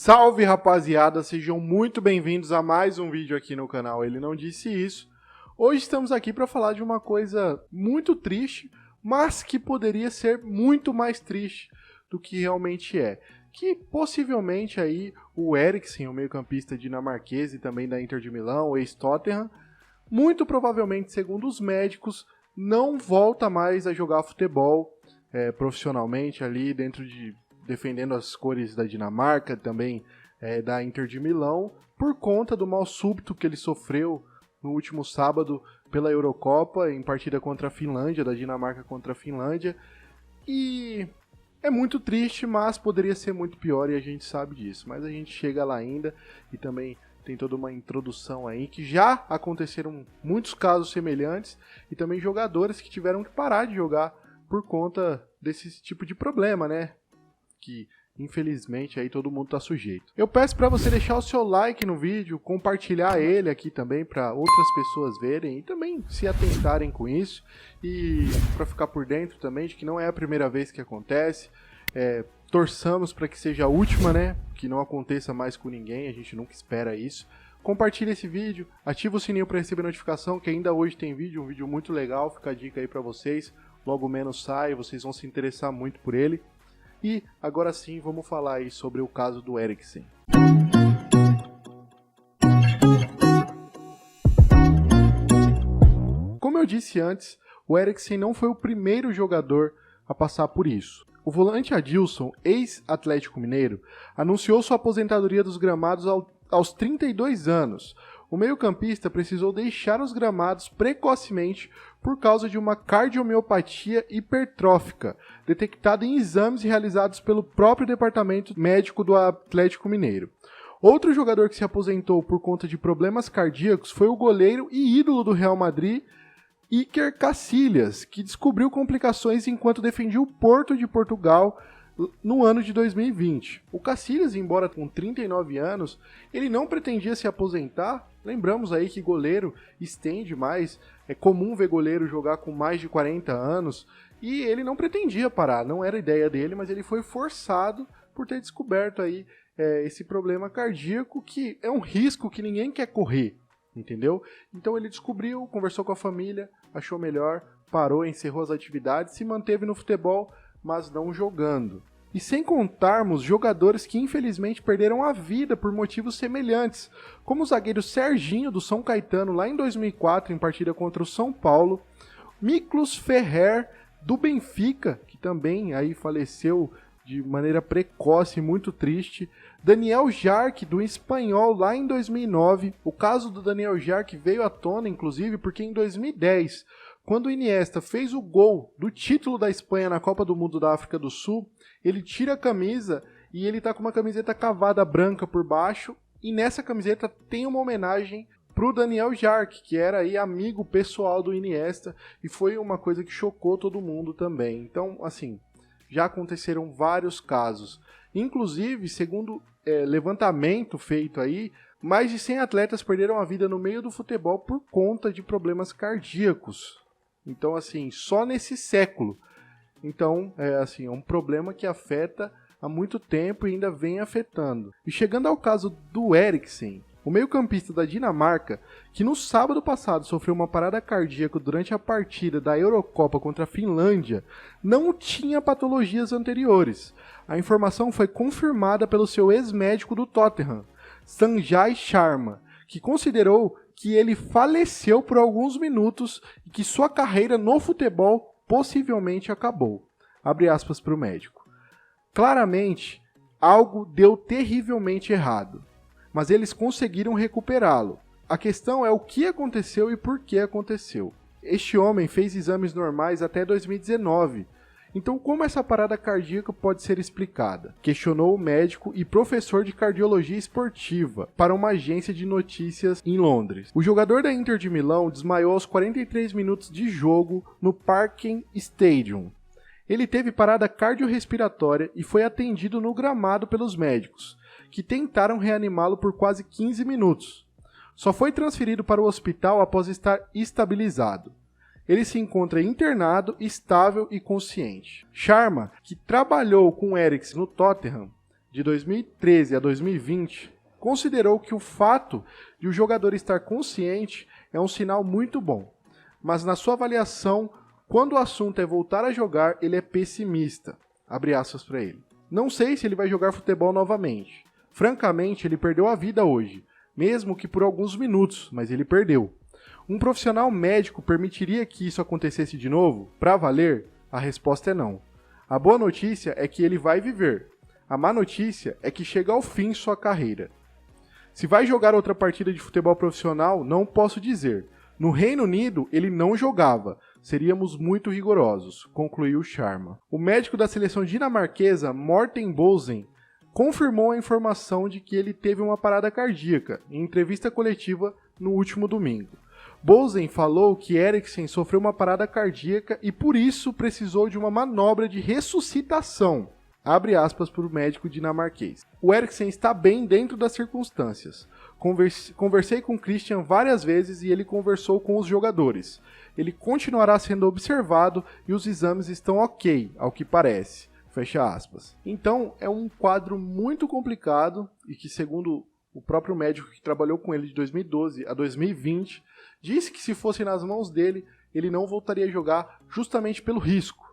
Salve, rapaziada, sejam muito bem-vindos a mais um vídeo aqui no canal Ele Não Disse Isso. Hoje estamos aqui para falar de uma coisa muito triste, mas que poderia ser muito mais triste do que realmente é. Que possivelmente aí o Eriksen, o meio-campista dinamarquês e também da Inter de Milão, o ex-Tottenham, muito provavelmente, segundo os médicos, não volta mais a jogar futebol profissionalmente ali dentro de... defendendo as cores da Dinamarca, também da Inter de Milão, por conta do mal súbito que ele sofreu no último sábado pela Eurocopa, em partida contra a Finlândia, da Dinamarca contra a Finlândia. E é muito triste, mas poderia ser muito pior e a gente sabe disso. Mas a gente chega lá ainda e também tem toda uma introdução aí que já aconteceram muitos casos semelhantes e também jogadores que tiveram que parar de jogar por conta desse tipo de problema, né? Que infelizmente aí todo mundo tá sujeito. Eu peço para você deixar o seu like no vídeo, compartilhar ele aqui também para outras pessoas verem e também se atentarem com isso e para ficar por dentro também de que não é a primeira vez que acontece. Torçamos para que seja a última, né? Que não aconteça mais com ninguém, a gente nunca espera isso. Compartilhe esse vídeo, ativa o sininho para receber notificação, que ainda hoje tem vídeo, um vídeo muito legal, fica a dica aí para vocês. Logo menos sai, vocês vão se interessar muito por ele. E agora sim, vamos falar aí sobre o caso do Eriksen. Como eu disse antes, o Eriksen não foi o primeiro jogador a passar por isso. O volante Adilson, ex-Atlético Mineiro, anunciou sua aposentadoria dos gramados aos 32 anos. O meio-campista precisou deixar os gramados precocemente por causa de uma cardiomiopatia hipertrófica, detectada em exames realizados pelo próprio departamento médico do Atlético Mineiro. Outro jogador que se aposentou por conta de problemas cardíacos foi o goleiro e ídolo do Real Madrid, Iker Casillas, que descobriu complicações enquanto defendia o Porto de Portugal no ano de 2020. O Casillas, embora com 39 anos, ele não pretendia se aposentar. Lembramos aí que goleiro estende mais, é comum ver goleiro jogar com mais de 40 anos, e ele não pretendia parar, não era ideia dele, mas ele foi forçado por ter descoberto aí esse problema cardíaco, que é um risco que ninguém quer correr, entendeu? Então ele descobriu, conversou com a família, achou melhor, parou, encerrou as atividades, se manteve no futebol, mas não jogando. E sem contarmos jogadores que infelizmente perderam a vida por motivos semelhantes, como o zagueiro Serginho do São Caetano lá em 2004 em partida contra o São Paulo, Miklos Ferrer do Benfica, que também aí faleceu de maneira precoce e muito triste, Daniel Jarque do Espanhol lá em 2009. O caso do Daniel Jarque veio à tona inclusive porque em 2010, quando o Iniesta fez o gol do título da Espanha na Copa do Mundo da África do Sul, ele tira a camisa e ele tá com uma camiseta cavada branca por baixo, e nessa camiseta tem uma homenagem pro Daniel Jarque, que era aí amigo pessoal do Iniesta, e foi uma coisa que chocou todo mundo também. Então, assim, já aconteceram vários casos. Inclusive, segundo levantamento feito aí, mais de 100 atletas perderam a vida no meio do futebol por conta de problemas cardíacos. Então, assim, só nesse século. Então, é um problema que afeta há muito tempo e ainda vem afetando. E chegando ao caso do Eriksen, o meio-campista da Dinamarca, que no sábado passado sofreu uma parada cardíaca durante a partida da Eurocopa contra a Finlândia, não tinha patologias anteriores. A informação foi confirmada pelo seu ex-médico do Tottenham, Sanjay Sharma, que considerou que ele faleceu por alguns minutos e que sua carreira no futebol possivelmente acabou. Abre aspas para o médico. Claramente, algo deu terrivelmente errado, mas eles conseguiram recuperá-lo. A questão é o que aconteceu e por que aconteceu. Este homem fez exames normais até 2019. Então, como essa parada cardíaca pode ser explicada? Questionou o médico e professor de cardiologia esportiva para uma agência de notícias em Londres. O jogador da Inter de Milão desmaiou aos 43 minutos de jogo no Parken Stadium. Ele teve parada cardiorrespiratória e foi atendido no gramado pelos médicos, que tentaram reanimá-lo por quase 15 minutos. Só foi transferido para o hospital após estar estabilizado. Ele se encontra internado, estável e consciente. Sharma, que trabalhou com Eriksen no Tottenham, de 2013 a 2020, considerou que o fato de o jogador estar consciente é um sinal muito bom, mas na sua avaliação, quando o assunto é voltar a jogar, ele é pessimista. Abre aspas para ele. Não sei se ele vai jogar futebol novamente. Francamente, ele perdeu a vida hoje, mesmo que por alguns minutos, mas ele perdeu. Um profissional médico permitiria que isso acontecesse de novo? Para valer? A resposta é não. A boa notícia é que ele vai viver. A má notícia é que chega ao fim sua carreira. Se vai jogar outra partida de futebol profissional, não posso dizer. No Reino Unido, ele não jogava. Seríamos muito rigorosos, concluiu Sharma. O médico da seleção dinamarquesa, Morten Bolsen, confirmou a informação de que ele teve uma parada cardíaca em entrevista coletiva no último domingo. Bolsen falou que Eriksen sofreu uma parada cardíaca e por isso precisou de uma manobra de ressuscitação. Abre aspas para o médico dinamarquês. O Eriksen está bem dentro das circunstâncias. Conversei com o Christian várias vezes e ele conversou com os jogadores. Ele continuará sendo observado e os exames estão ok, ao que parece. Fecha aspas. Então, é um quadro muito complicado e que, segundo o próprio médico que trabalhou com ele de 2012 a 2020, disse que se fosse nas mãos dele, ele não voltaria a jogar justamente pelo risco.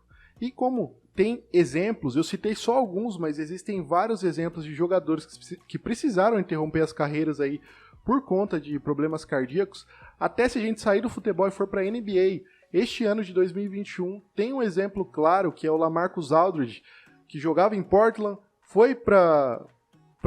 E como tem exemplos, eu citei só alguns, mas existem vários exemplos de jogadores que precisaram interromper as carreiras aí por conta de problemas cardíacos, até se a gente sair do futebol e for para a NBA, este ano de 2021 tem um exemplo claro, que é o LaMarcus Aldridge, que jogava em Portland, foi para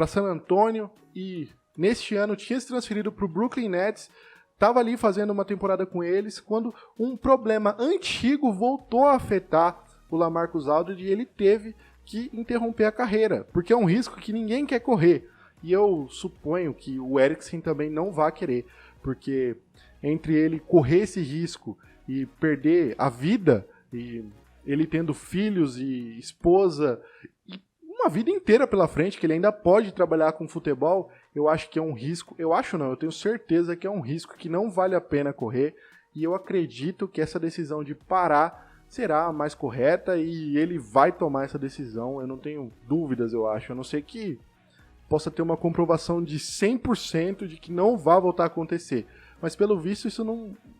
San Antonio e neste ano tinha se transferido para o Brooklyn Nets, estava ali fazendo uma temporada com eles, quando um problema antigo voltou a afetar o LaMarcus Aldridge e ele teve que interromper a carreira, porque é um risco que ninguém quer correr. E eu suponho que o Eriksen também não vai querer, porque entre ele correr esse risco e perder a vida, e ele tendo filhos e esposa, e uma vida inteira pela frente, que ele ainda pode trabalhar com futebol, eu acho que é um risco, eu tenho certeza que é um risco que não vale a pena correr, e eu acredito que essa decisão de parar será a mais correta e ele vai tomar essa decisão, eu não tenho dúvidas, eu acho, a não ser que possa ter uma comprovação de 100% de que não vai voltar a acontecer. Mas pelo visto isso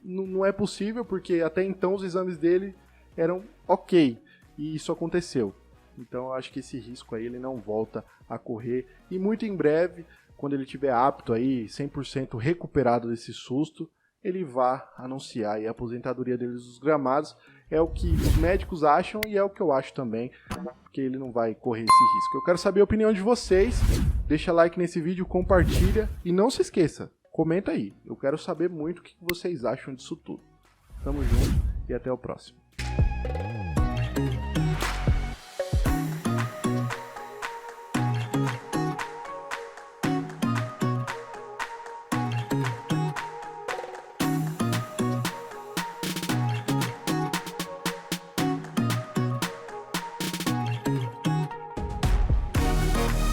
não é possível, porque até então os exames dele eram ok, e isso aconteceu. Então eu acho que esse risco aí ele não volta a correr, e muito em breve, quando ele estiver apto aí, 100% recuperado desse susto, ele vai anunciar aí a aposentadoria dele dos gramados. É o que os médicos acham e é o que eu acho também, porque ele não vai correr esse risco. Eu quero saber a opinião de vocês, deixa like nesse vídeo, compartilha e não se esqueça, comenta aí. Eu quero saber muito o que vocês acham disso tudo. Tamo junto e até o próximo.